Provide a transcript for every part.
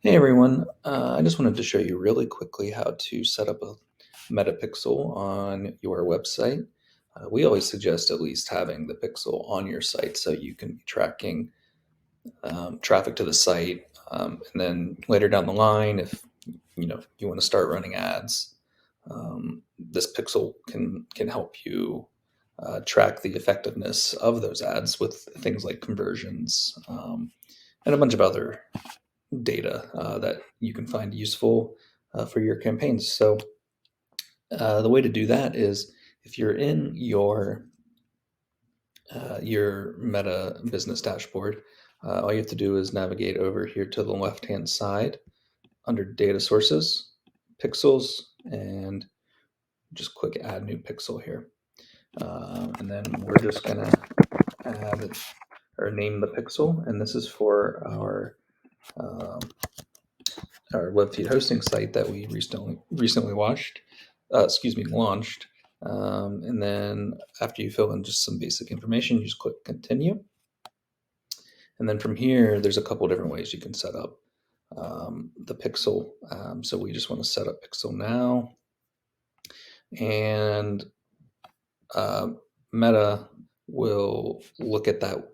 Hey everyone, I just wanted to show you really quickly how to set up a metapixel on your website. We always suggest at least having the pixel on your site so you can be tracking traffic to the site, and then later down the line, if you want to start running ads, this pixel can help you track the effectiveness of those ads with things like conversions, and a bunch of other data that you can find useful for your campaigns. So the way to do that is if you're in your Meta business dashboard, all you have to do is navigate over here to the left-hand side under Data Sources, Pixels, and just click Add New Pixel here. And then we're just going to add or name the pixel, and this is for um, our web feed hosting site that we recently launched. And then after you fill in just some basic information, you just click continue. And then from here, there's a couple different ways you can set up the pixel. So we just want to set up pixel now. And Meta will look at that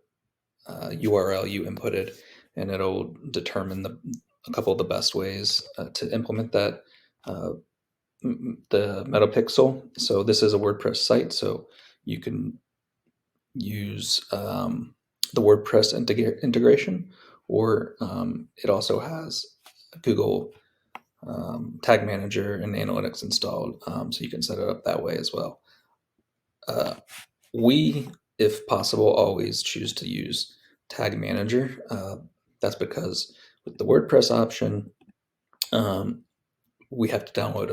URL you inputted, and it'll determine a couple of the best ways to implement that. The metapixel. So this is a WordPress site, so you can use the WordPress integration, or it also has Google Tag Manager and Analytics installed, so you can set it up that way as well. We, if possible, always choose to use Tag Manager. That's because with the WordPress option, we have to download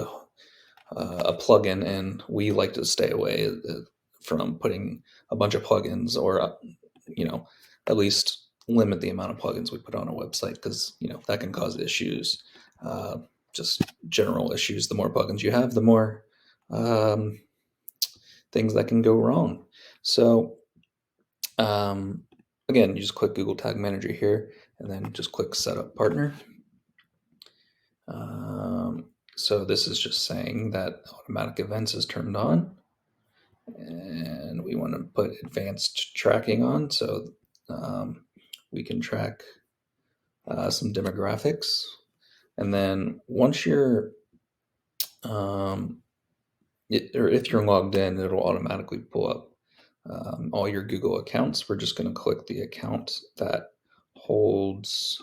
a plugin, and we like to stay away from putting a bunch of plugins, or at least limit the amount of plugins we put on a website, because that can cause issues, just general issues. The more plugins you have, the more things that can go wrong. So again, you just click Google Tag Manager here, and then just click Setup Partner. So this is just saying that automatic events is turned on, and we want to put advanced tracking on, so we can track some demographics. And then once you're, or if you're logged in, it'll automatically pull up all your Google accounts. We're just going to click the account that holds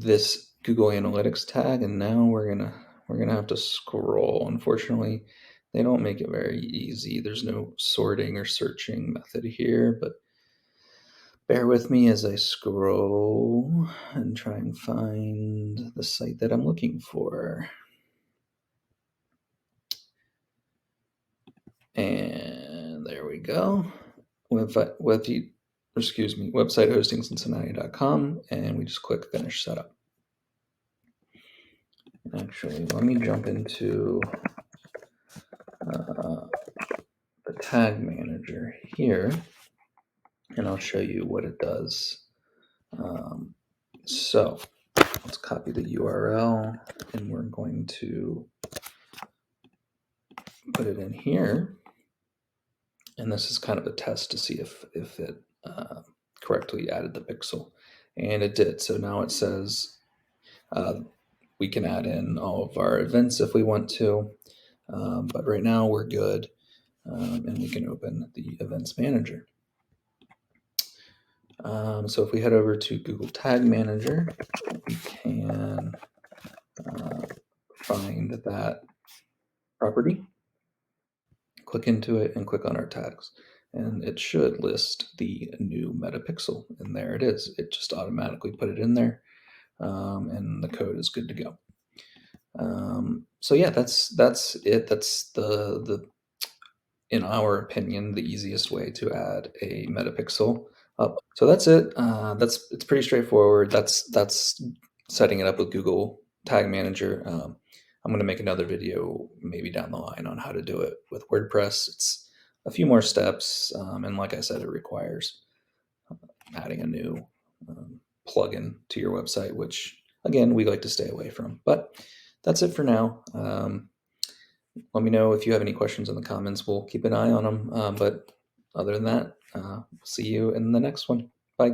this Google Analytics tag, and now we're gonna have to scroll. Unfortunately, they don't make it very easy. There's no sorting or searching method here, but bear with me as I scroll and try and find the site that I'm looking for. And there we go. Website hostingcincinnati.com, and we just click Finish Setup. Actually, let me jump into the Tag Manager here, and I'll show you what it does. So let's copy the URL, and we're going to put it in here. And this is kind of a test to see if it correctly added the pixel, and it did. So now it says we can add in all of our events if we want to, but right now we're good, and we can open the Events Manager. So if we head over to Google Tag Manager, we can find that property, click into it, and click on our tags. And it should list the new metapixel, and there it is. It just automatically put it in there, and the code is good to go. So yeah, that's it. That's the in our opinion, the easiest way to add a metapixel up. So that's it. It's pretty straightforward. That's setting it up with Google Tag Manager. I'm going to make another video maybe down the line on how to do it with WordPress. It's a few more steps, and like I said, it requires adding a new plugin to your website, which again we like to stay away from. But that's it for now. Let me know if you have any questions in the comments. We'll keep an eye on them. But other than that, see you in the next one. Bye.